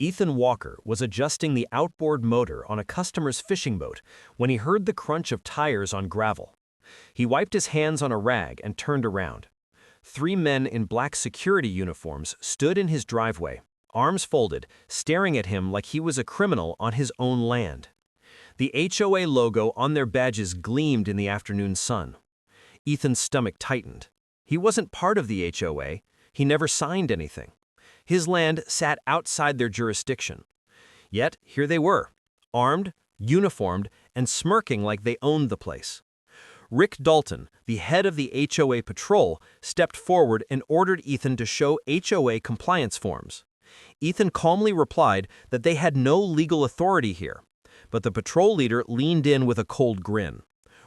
Ethan Walker was adjusting the outboard motor on a customer's fishing boat when he heard the crunch of tires on gravel. He wiped his hands on a rag and turned around. Three men in black security uniforms stood in his driveway, arms folded, staring at him like he was a criminal on his own land. The HOA logo on their badges gleamed in the afternoon sun. Ethan's stomach tightened. He wasn't part of the HOA. He never signed anything. His land sat outside their jurisdiction. Yet here they were, armed, uniformed, and smirking like they owned the place. Rick Dalton, the head of the HOA patrol, stepped forward and ordered Ethan to show HOA compliance forms. Ethan calmly replied that they had no legal authority here, but the patrol leader leaned in with a cold grin.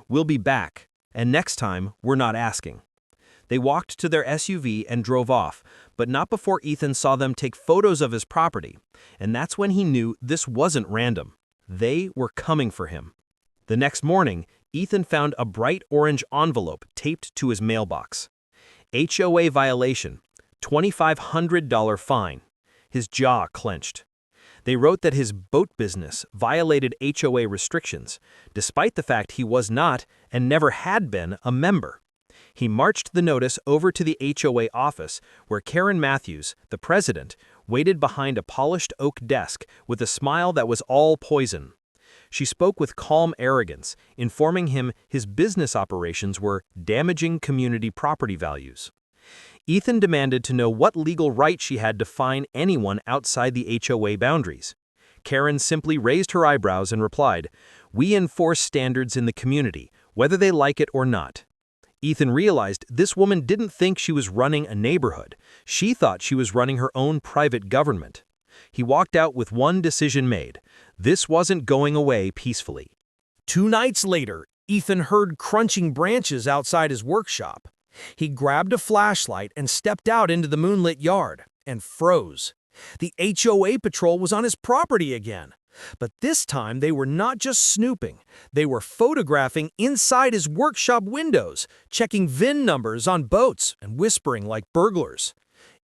"We'll be back, and next time, we're not asking." They walked to their SUV and drove off, but not before Ethan saw them take photos of his property, and that's when he knew this wasn't random. They were coming for him. The next morning, Ethan found a bright orange envelope taped to his mailbox. HOA violation, $2,500 fine. His jaw clenched. They wrote that his boat business violated HOA restrictions, despite the fact he was not, and never had been, a member. He marched the notice over to the HOA office, where Karen Matthews, the president, waited behind a polished oak desk with a smile that was all poison. She spoke with calm arrogance, informing him his business operations were damaging community property values. Ethan demanded to know what legal right she had to fine anyone outside the HOA boundaries. Karen simply raised her eyebrows and replied, "We enforce standards in the community, whether they like it or not." Ethan realized this woman didn't think she was running a neighborhood. She thought she was running her own private government. He walked out with one decision made. This wasn't going away peacefully. 2 nights later, Ethan heard crunching branches outside his workshop. He grabbed a flashlight and stepped out into the moonlit yard and froze. The HOA patrol was on his property again. But this time they were not just snooping. They were photographing inside his workshop windows, checking VIN numbers on boats and whispering like burglars.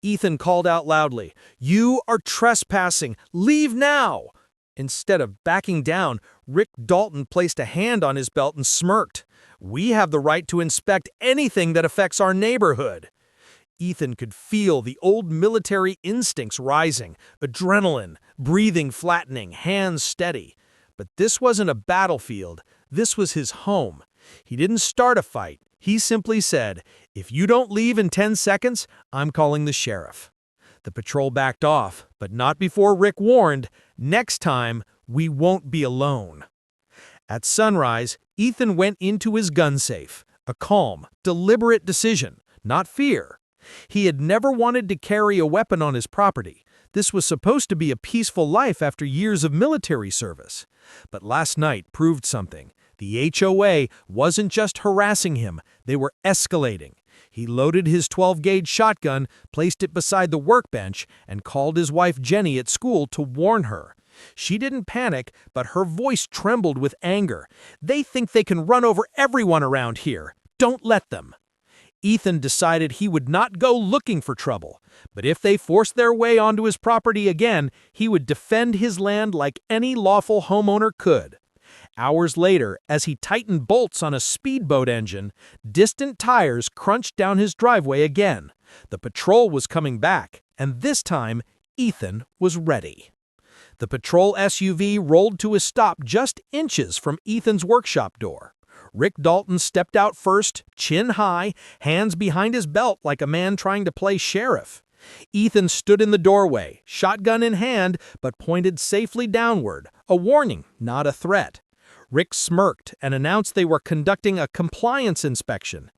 Ethan called out loudly, "You are trespassing! Leave now!" Instead of backing down, Rick Dalton placed a hand on his belt and smirked. "We have the right to inspect anything that affects our neighborhood." Ethan could feel the old military instincts rising, adrenaline, breathing flattening, hands steady. But this wasn't a battlefield, this was his home. He didn't start a fight, he simply said, "If you don't leave in 10 seconds, I'm calling the sheriff." The patrol backed off, but not before Rick warned, "Next time, we won't be alone." At sunrise, Ethan went into his gun safe, a calm, deliberate decision, not fear. He had never wanted to carry a weapon on his property. This was supposed to be a peaceful life after years of military service. But last night proved something. The HOA wasn't just harassing him, they were escalating. He loaded his 12-gauge shotgun, placed it beside the workbench, and called his wife Jenny at school to warn her. She didn't panic, but her voice trembled with anger. "They think they can run over everyone around here. Don't let them." Ethan decided he would not go looking for trouble, but if they forced their way onto his property again, he would defend his land like any lawful homeowner could. Hours later, as he tightened bolts on a speedboat engine, distant tires crunched down his driveway again. The patrol was coming back, and this time, Ethan was ready. The patrol SUV rolled to a stop just inches from Ethan's workshop door. Rick Dalton stepped out first, chin high, hands behind his belt like a man trying to play sheriff. Ethan stood in the doorway, shotgun in hand, but pointed safely downward, a warning, not a threat. Rick smirked and announced they were conducting a compliance inspection.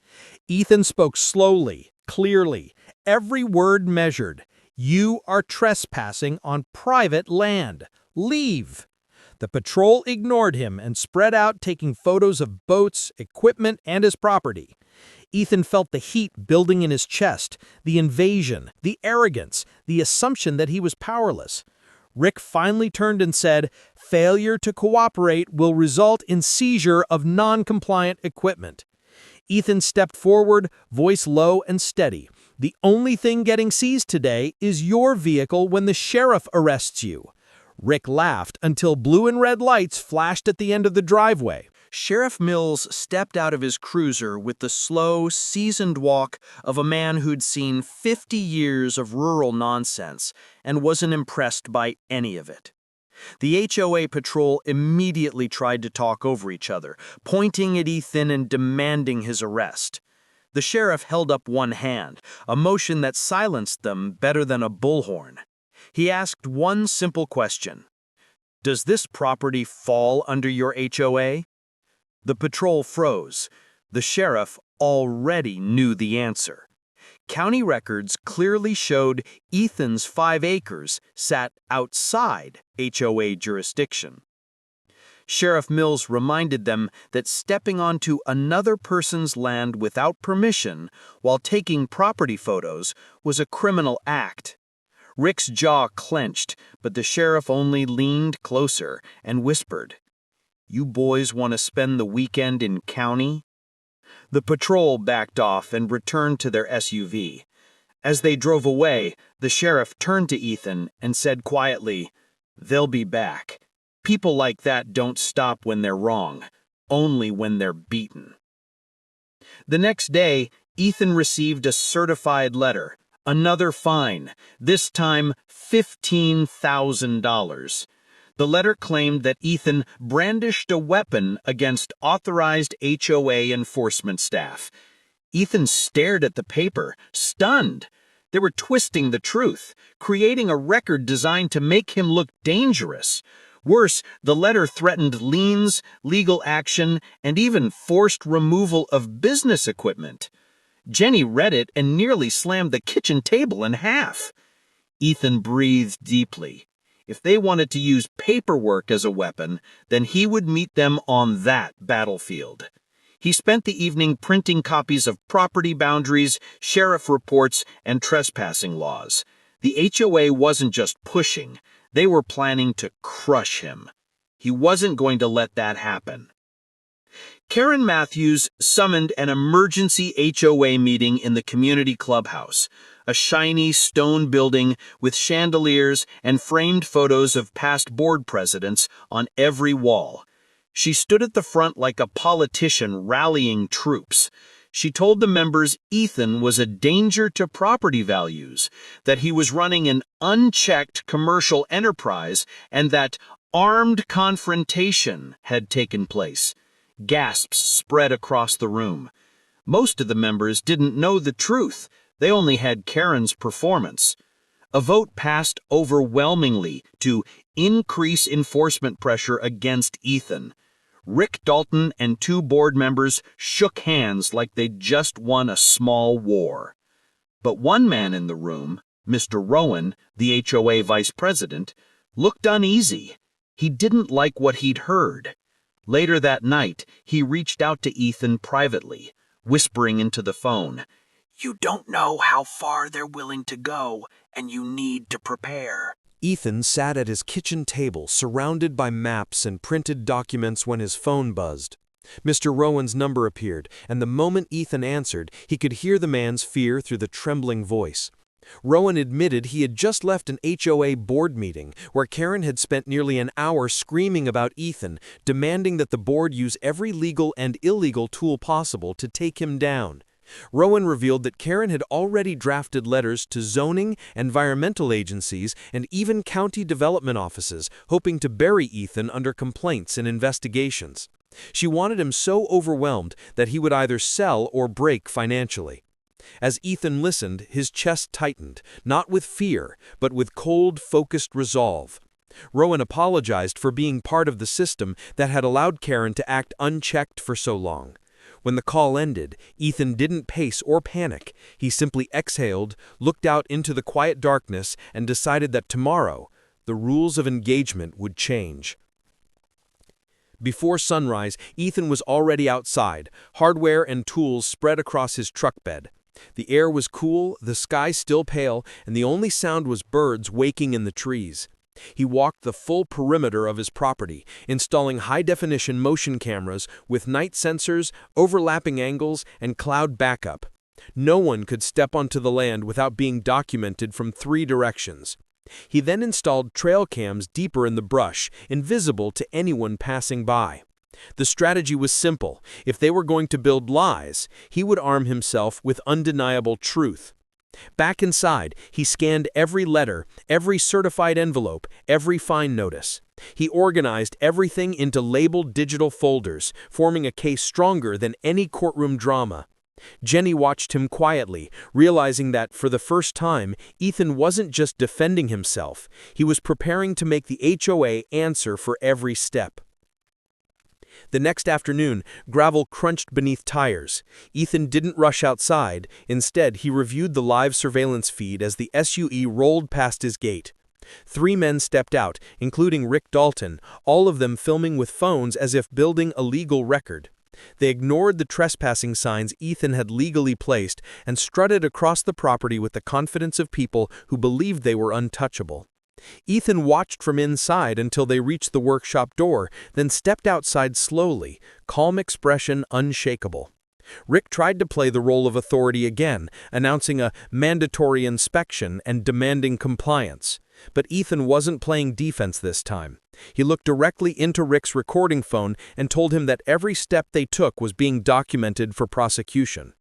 Ethan spoke slowly, clearly, every word measured. "You are trespassing on private land. Leave." The patrol ignored him and spread out, taking photos of boats, equipment, and his property. Ethan felt the heat building in his chest, the invasion, the arrogance, the assumption that he was powerless. Rick finally turned and said, "Failure to cooperate will result in seizure of non-compliant equipment." Ethan stepped forward, voice low and steady. The only thing getting seized today is your vehicle when the sheriff arrests you." Rick laughed until blue and red lights flashed at the end of the driveway. Sheriff Mills stepped out of his cruiser with the slow, seasoned walk of a man who'd seen 50 years of rural nonsense and wasn't impressed by any of it. The HOA patrol immediately tried to talk over each other, pointing at Ethan and demanding his arrest. The sheriff held up one hand, a motion that silenced them better than a bullhorn. He asked one simple question: "Does this property fall under your HOA?" The patrol froze. The sheriff already knew the answer. County records clearly showed Ethan's 5 acres sat outside HOA jurisdiction. Sheriff Mills reminded them that stepping onto another person's land without permission while taking property photos was a criminal act. Rick's jaw clenched, but the sheriff only leaned closer and whispered, "You boys want to spend the weekend in county?" The patrol backed off and returned to their SUV. As they drove away, the sheriff turned to Ethan and said quietly, "They'll be back. People like that don't stop when they're wrong, only when they're beaten." The next day, Ethan received a certified letter, another fine, this time $15,000. The letter claimed that Ethan brandished a weapon against authorized HOA enforcement staff. Ethan stared at the paper, stunned. They were twisting the truth, creating a record designed to make him look dangerous. Worse, the letter threatened liens, legal action, and even forced removal of business equipment. Jenny read it and nearly slammed the kitchen table in half. Ethan breathed deeply. If they wanted to use paperwork as a weapon, then he would meet them on that battlefield. He spent the evening printing copies of property boundaries, sheriff reports, and trespassing laws. The HOA wasn't just pushing, they were planning to crush him. He wasn't going to let that happen. Karen Matthews summoned an emergency HOA meeting in the community clubhouse, a shiny stone building with chandeliers and framed photos of past board presidents on every wall. She stood at the front like a politician rallying troops. She told the members Ethan was a danger to property values, that he was running an unchecked commercial enterprise, and that armed confrontation had taken place. Gasps spread across the room. Most of the members didn't know the truth. They only had Karen's performance. A vote passed overwhelmingly to increase enforcement pressure against Ethan. Rick Dalton and 2 board members shook hands like they'd just won a small war. But one man in the room, Mr. Rowan, the HOA vice president, looked uneasy. He didn't like what he'd heard. Later that night, he reached out to Ethan privately, whispering into the phone, "You don't know how far they're willing to go, and you need to prepare." Ethan sat at his kitchen table, surrounded by maps and printed documents when his phone buzzed. Mr. Rowan's number appeared, and the moment Ethan answered, he could hear the man's fear through the trembling voice. Rowan admitted he had just left an HOA board meeting where Karen had spent nearly an hour screaming about Ethan, demanding that the board use every legal and illegal tool possible to take him down. Rowan revealed that Karen had already drafted letters to zoning, environmental agencies, and even county development offices, hoping to bury Ethan under complaints and investigations. She wanted him so overwhelmed that he would either sell or break financially. As Ethan listened, his chest tightened, not with fear, but with cold, focused resolve. Rowan apologized for being part of the system that had allowed Karen to act unchecked for so long. When the call ended, Ethan didn't pace or panic. He simply exhaled, looked out into the quiet darkness, and decided that tomorrow, the rules of engagement would change. Before sunrise, Ethan was already outside, hardware and tools spread across his truck bed. The air was cool, the sky still pale, and the only sound was birds waking in the trees. He walked the full perimeter of his property, installing high-definition motion cameras with night sensors, overlapping angles, and cloud backup. No one could step onto the land without being documented from 3 directions. He then installed trail cams deeper in the brush, invisible to anyone passing by. The strategy was simple. If they were going to build lies, he would arm himself with undeniable truth. Back inside, he scanned every letter, every certified envelope, every fine notice. He organized everything into labeled digital folders, forming a case stronger than any courtroom drama. Jenny watched him quietly, realizing that, for the first time, Ethan wasn't just defending himself. He was preparing to make the HOA answer for every step. The next afternoon, gravel crunched beneath tires. Ethan didn't rush outside. Instead, he reviewed the live surveillance feed as the SUV rolled past his gate. 3 men stepped out, including Rick Dalton, all of them filming with phones as if building a legal record. They ignored the trespassing signs Ethan had legally placed and strutted across the property with the confidence of people who believed they were untouchable. Ethan watched from inside until they reached the workshop door, then stepped outside slowly, calm expression unshakable. Rick tried to play the role of authority again, announcing a mandatory inspection and demanding compliance. But Ethan wasn't playing defense this time. He looked directly into Rick's recording phone and told him that every step they took was being documented for prosecution.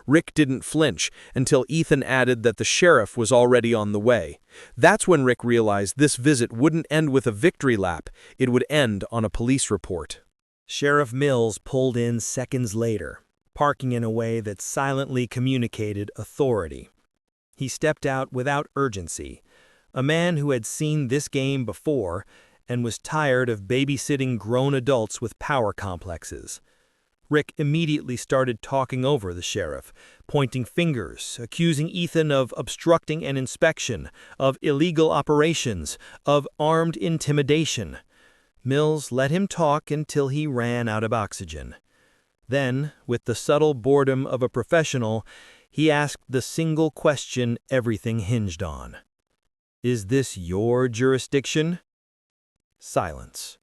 Rick didn't flinch until Ethan added that the sheriff was already on the way. That's when Rick realized this visit wouldn't end with a victory lap. It would end on a police report. Sheriff Mills pulled in seconds later, parking in a way that silently communicated authority. He stepped out without urgency, a man who had seen this game before and was tired of babysitting grown adults with power complexes. Rick immediately started talking over the sheriff, pointing fingers, accusing Ethan of obstructing an inspection, of illegal operations, of armed intimidation. Mills let him talk until he ran out of oxygen. Then, with the subtle boredom of a professional, he asked the single question everything hinged on. "Is this your jurisdiction?" Silence.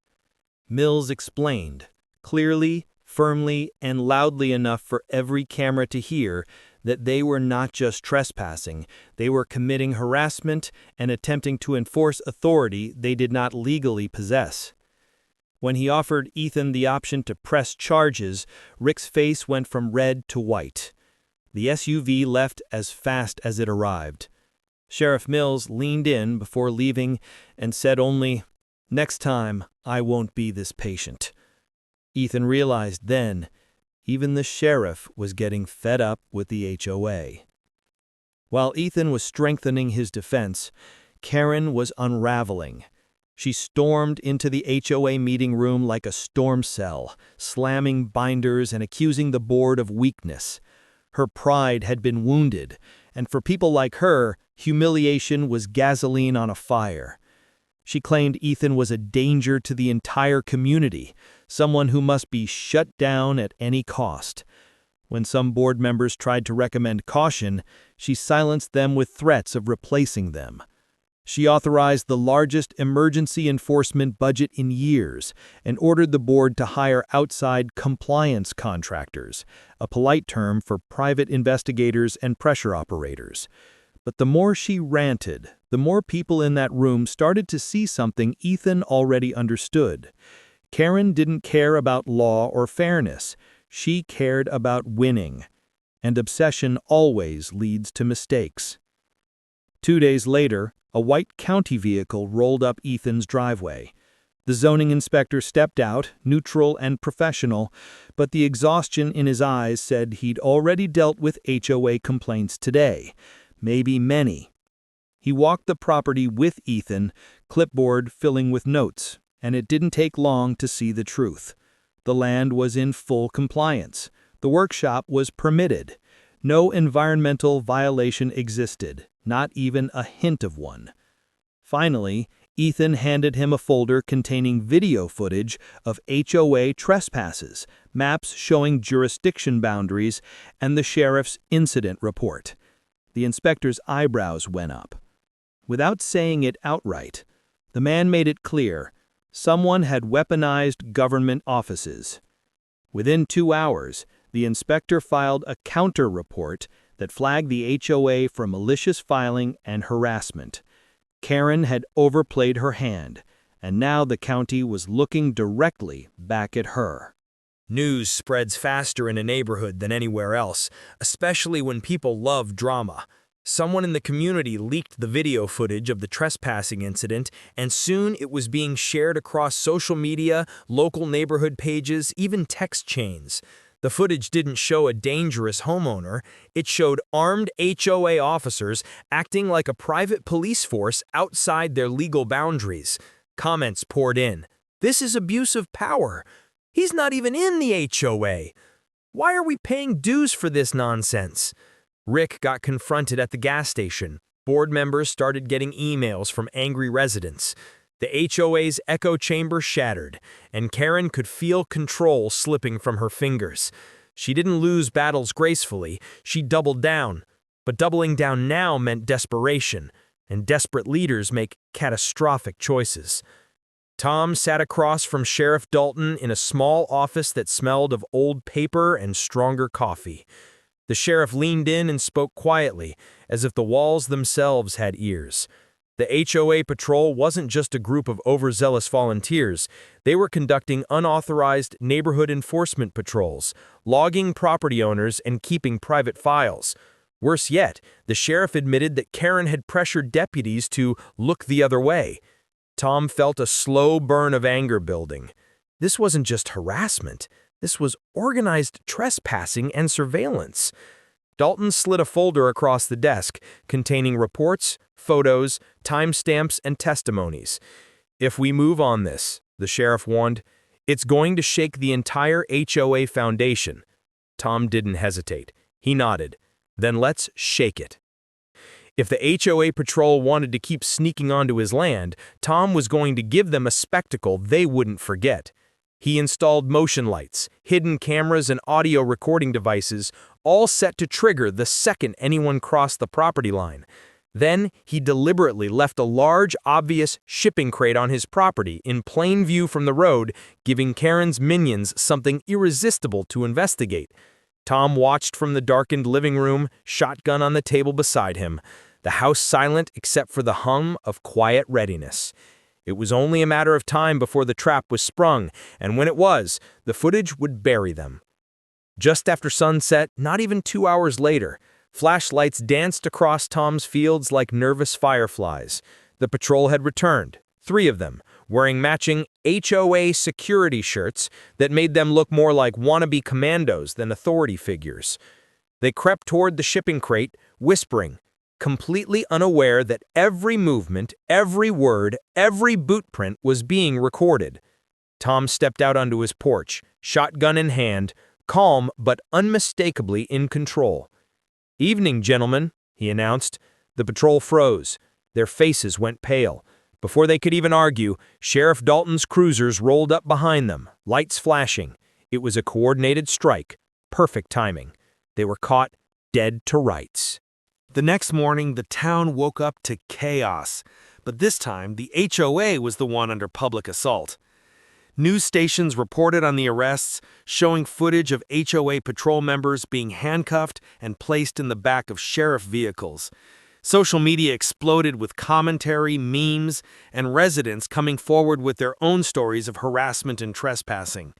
Mills explained, clearly, firmly, and loudly enough for every camera to hear, that they were not just trespassing, they were committing harassment and attempting to enforce authority they did not legally possess. When he offered Ethan the option to press charges, Rick's face went from red to white. The SUV left as fast as it arrived. Sheriff Mills leaned in before leaving and said only, "Next time, I won't be this patient." Ethan realized then, even the sheriff was getting fed up with the HOA. While Ethan was strengthening his defense, Karen was unraveling. She stormed into the HOA meeting room like a storm cell, slamming binders and accusing the board of weakness. Her pride had been wounded, and for people like her, humiliation was gasoline on a fire. She claimed Ethan was a danger to the entire community, someone who must be shut down at any cost. When some board members tried to recommend caution, she silenced them with threats of replacing them. She authorized the largest emergency enforcement budget in years and ordered the board to hire outside compliance contractors, a polite term for private investigators and pressure operators. But the more she ranted, the more people in that room started to see something Ethan already understood. Karen didn't care about law or fairness. She cared about winning. And obsession always leads to mistakes. 2 days later, a white county vehicle rolled up Ethan's driveway. The zoning inspector stepped out, neutral and professional, but the exhaustion in his eyes said he'd already dealt with HOA complaints today. Maybe many. He walked the property with Ethan, clipboard filling with notes, and it didn't take long to see the truth. The land was in full compliance. The workshop was permitted. No environmental violation existed, not even a hint of one. Finally, Ethan handed him a folder containing video footage of HOA trespasses, maps showing jurisdiction boundaries, and the sheriff's incident report. The inspector's eyebrows went up. Without saying it outright, the man made it clear someone had weaponized government offices. Within 2 hours, the inspector filed a counter report that flagged the HOA for malicious filing and harassment. Karen had overplayed her hand, and now the county was looking directly back at her. News spreads faster in a neighborhood than anywhere else, especially when people love drama. Someone in the community leaked the video footage of the trespassing incident, and soon it was being shared across social media, local neighborhood pages, even text chains. The footage didn't show a dangerous homeowner. It showed armed HOA officers acting like a private police force outside their legal boundaries. Comments poured in. "This is abuse of power. He's not even in the HOA. Why are we paying dues for this nonsense?" Rick got confronted at the gas station. Board members started getting emails from angry residents. The HOA's echo chamber shattered, and Karen could feel control slipping from her fingers. She didn't lose battles gracefully, she doubled down. But doubling down now meant desperation, and desperate leaders make catastrophic choices. Tom sat across from Sheriff Dalton in a small office that smelled of old paper and stronger coffee. The sheriff leaned in and spoke quietly, as if the walls themselves had ears. The HOA patrol wasn't just a group of overzealous volunteers. They were conducting unauthorized neighborhood enforcement patrols, logging property owners and keeping private files. Worse yet, the sheriff admitted that Karen had pressured deputies to look the other way. Tom felt a slow burn of anger building. This wasn't just harassment. This was organized trespassing and surveillance. Dalton slid a folder across the desk, containing reports, photos, timestamps, and testimonies. "If we move on this," the sheriff warned, "it's going to shake the entire HOA foundation." Tom didn't hesitate. He nodded. "Then let's shake it." If the HOA patrol wanted to keep sneaking onto his land, Tom was going to give them a spectacle they wouldn't forget. He installed motion lights, hidden cameras, and audio recording devices, all set to trigger the second anyone crossed the property line. Then, he deliberately left a large, obvious shipping crate on his property in plain view from the road, giving Karen's minions something irresistible to investigate. Tom watched from the darkened living room, shotgun on the table beside him, the house silent except for the hum of quiet readiness. It was only a matter of time before the trap was sprung, and when it was, the footage would bury them. Just after sunset, not even 2 hours later, flashlights danced across Tom's fields like nervous fireflies. The patrol had returned, 3 of them, wearing matching HOA security shirts that made them look more like wannabe commandos than authority figures. They crept toward the shipping crate, whispering, completely unaware that every movement, every word, every boot print was being recorded. Tom stepped out onto his porch, shotgun in hand, calm but unmistakably in control. "Evening, gentlemen," he announced. The patrol froze. Their faces went pale. Before they could even argue, Sheriff Dalton's cruisers rolled up behind them, lights flashing. It was a coordinated strike. Perfect timing. They were caught dead to rights. The next morning, the town woke up to chaos, but this time the HOA was the one under public assault. News stations reported on the arrests, showing footage of HOA patrol members being handcuffed and placed in the back of sheriff vehicles. Social media exploded with commentary, memes, and residents coming forward with their own stories of harassment and trespassing.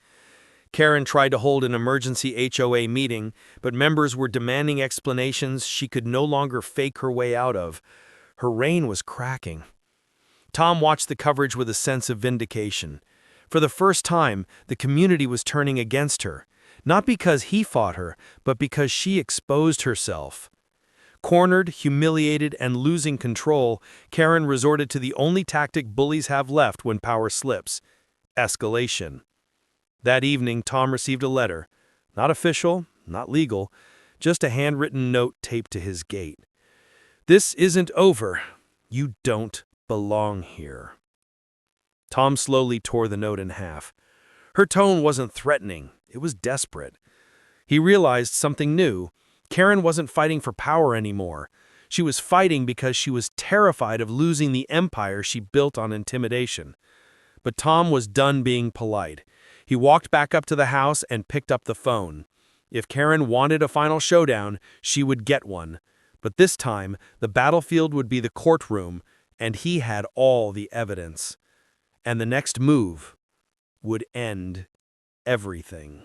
Karen tried to hold an emergency HOA meeting, but members were demanding explanations she could no longer fake her way out of. Her reign was cracking. Tom watched the coverage with a sense of vindication. For the first time, the community was turning against her, not because he fought her, but because she exposed herself. Cornered, humiliated, and losing control, Karen resorted to the only tactic bullies have left when power slips: escalation. That evening, Tom received a letter. Not official, not legal, just a handwritten note taped to his gate. "This isn't over. You don't belong here." Tom slowly tore the note in half. Her tone wasn't threatening, it was desperate. He realized something new. Karen wasn't fighting for power anymore. She was fighting because she was terrified of losing the empire she built on intimidation. But Tom was done being polite. He walked back up to the house and picked up the phone. If Karen wanted a final showdown, she would get one. But this time, the battlefield would be the courtroom, and he had all the evidence. And the next move would end everything.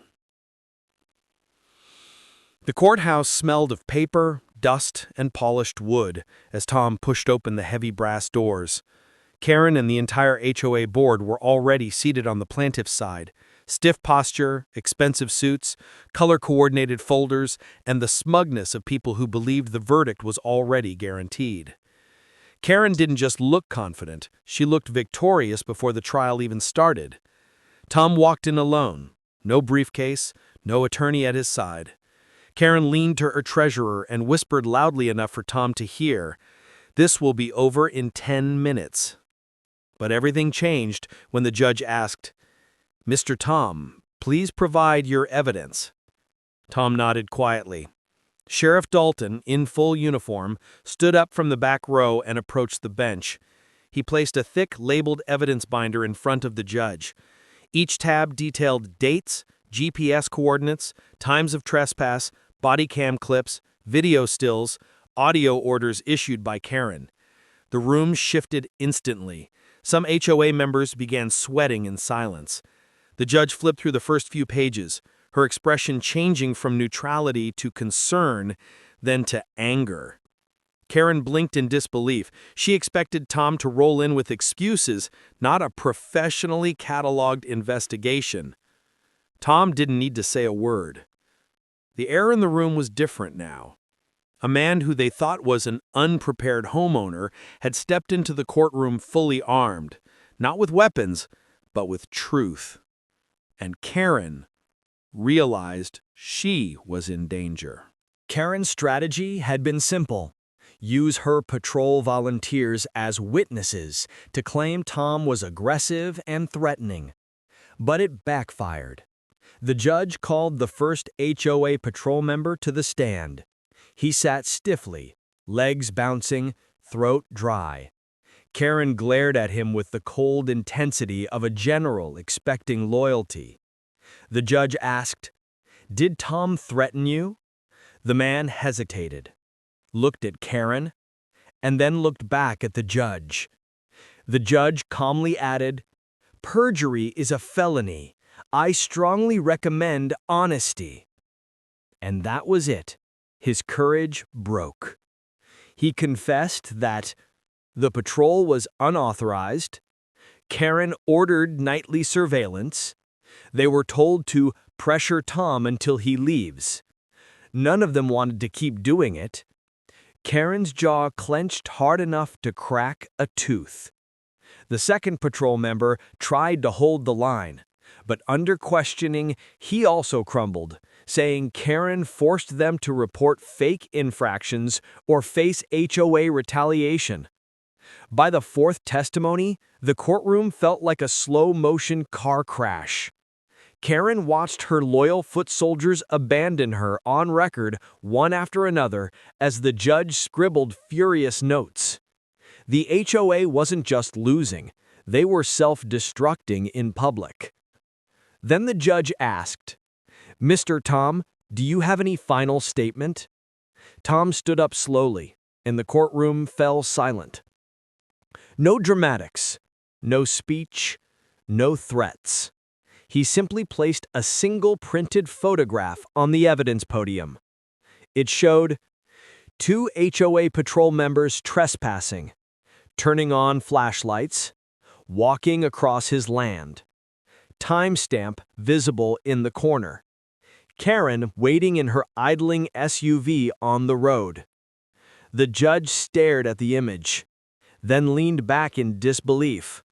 The courthouse smelled of paper, dust, and polished wood as Tom pushed open the heavy brass doors. Karen and the entire HOA board were already seated on the plaintiff's side. Stiff posture, expensive suits, color-coordinated folders, and the smugness of people who believed the verdict was already guaranteed. Karen didn't just look confident, she looked victorious before the trial even started. Tom walked in alone. No briefcase, no attorney at his side. Karen leaned to her treasurer and whispered loudly enough for Tom to hear, "This will be over in 10 minutes." But everything changed when the judge asked, "Mr. Tom, please provide your evidence." Tom nodded quietly. Sheriff Dalton, in full uniform, stood up from the back row and approached the bench. He placed a thick, labeled evidence binder in front of the judge. Each tab detailed dates, GPS coordinates, times of trespass, bodycam clips, video stills, audio orders issued by Karen. The room shifted instantly. Some HOA members began sweating in silence. The judge flipped through the first few pages, her expression changing from neutrality to concern, then to anger. Karen blinked in disbelief. She expected Tom to roll in with excuses, not a professionally cataloged investigation. Tom didn't need to say a word. The air in the room was different now. A man who they thought was an unprepared homeowner had stepped into the courtroom fully armed, not with weapons, but with truth. And Karen realized she was in danger. Karen's strategy had been simple. Use her patrol volunteers as witnesses to claim Tom was aggressive and threatening. But it backfired. The judge called the first HOA patrol member to the stand. He sat stiffly, legs bouncing, throat dry. Karen glared at him with the cold intensity of a general expecting loyalty. The judge asked, "Did Tom threaten you?" The man hesitated, looked at Karen, and then looked back at the judge. The judge calmly added, "Perjury is a felony. I strongly recommend honesty." And that was it. His courage broke. He confessed that the patrol was unauthorized. Karen ordered nightly surveillance. They were told to pressure Tom until he leaves. None of them wanted to keep doing it. Karen's jaw clenched hard enough to crack a tooth. The second patrol member tried to hold the line, but under questioning, he also crumbled, saying Karen forced them to report fake infractions or face HOA retaliation. By the fourth testimony, the courtroom felt like a slow-motion car crash. Karen watched her loyal foot soldiers abandon her on record one after another as the judge scribbled furious notes. The HOA wasn't just losing, they were self-destructing in public. Then the judge asked, "Mr. Tom, do you have any final statement?" Tom stood up slowly, and the courtroom fell silent. No dramatics, no speech, no threats. He simply placed a single printed photograph on the evidence podium. It showed 2 HOA patrol members trespassing, turning on flashlights, walking across his land. Timestamp visible in the corner. Karen waiting in her idling SUV on the road. The judge stared at the image, then leaned back in disbelief.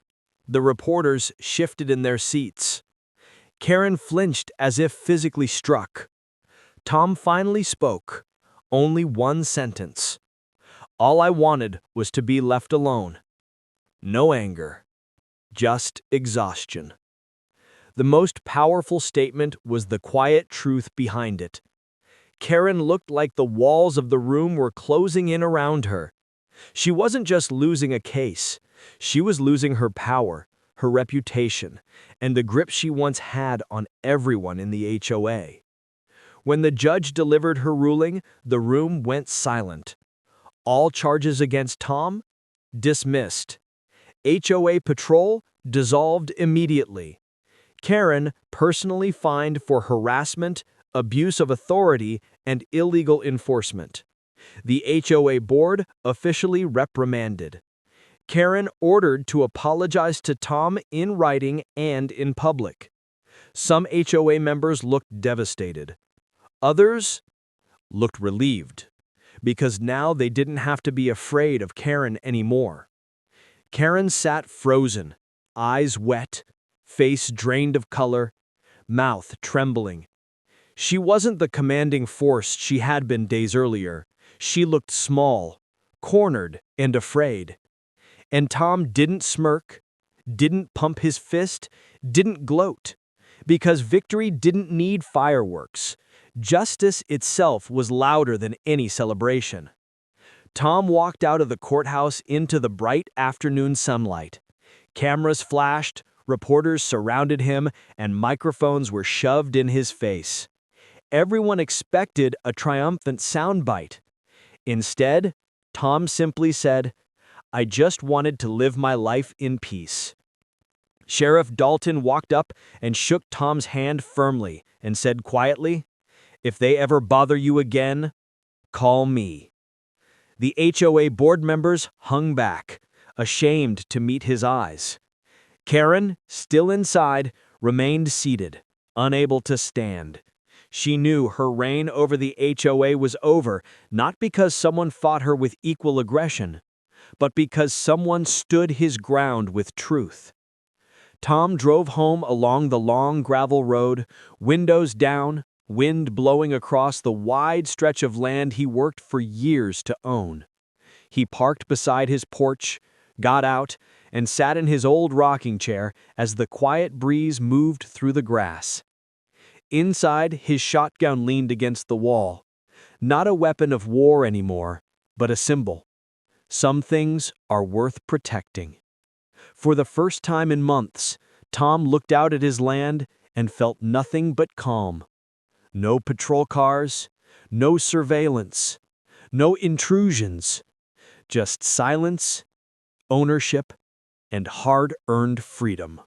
The reporters shifted in their seats. Karen flinched as if physically struck. Tom finally spoke, only one sentence. "All I wanted was to be left alone." No anger, just exhaustion. The most powerful statement was the quiet truth behind it. Karen looked like the walls of the room were closing in around her. She wasn't just losing a case, she was losing her power, her reputation, and the grip she once had on everyone in the HOA. When the judge delivered her ruling, the room went silent. All charges against Tom? Dismissed. HOA patrol dissolved immediately. Karen personally fined for harassment, abuse of authority, and illegal enforcement. The HOA board officially reprimanded. Karen ordered to apologize to Tom in writing and in public. Some HOA members looked devastated. Others looked relieved, because now they didn't have to be afraid of Karen anymore. Karen sat frozen, eyes wet, face drained of color, mouth trembling. She wasn't the commanding force she had been days earlier. She looked small, cornered, and afraid. And Tom didn't smirk, didn't pump his fist, didn't gloat, because victory didn't need fireworks. Justice itself was louder than any celebration. Tom walked out of the courthouse into the bright afternoon sunlight. Cameras flashed, reporters surrounded him, and microphones were shoved in his face. Everyone expected a triumphant soundbite. Instead, Tom simply said, "I just wanted to live my life in peace." Sheriff Dalton walked up and shook Tom's hand firmly and said quietly, "If they ever bother you again, call me." The HOA board members hung back, ashamed to meet his eyes. Karen, still inside, remained seated, unable to stand. She knew her reign over the HOA was over, not because someone fought her with equal aggression, but because someone stood his ground with truth. Tom drove home along the long gravel road, windows down, wind blowing across the wide stretch of land he worked for years to own. He parked beside his porch, got out, and sat in his old rocking chair as the quiet breeze moved through the grass. Inside, his shotgun leaned against the wall. Not a weapon of war anymore, but a symbol. Some things are worth protecting. For the first time in months, Tom looked out at his land and felt nothing but calm. No patrol cars, no surveillance, no intrusions, just silence, ownership, and hard-earned freedom.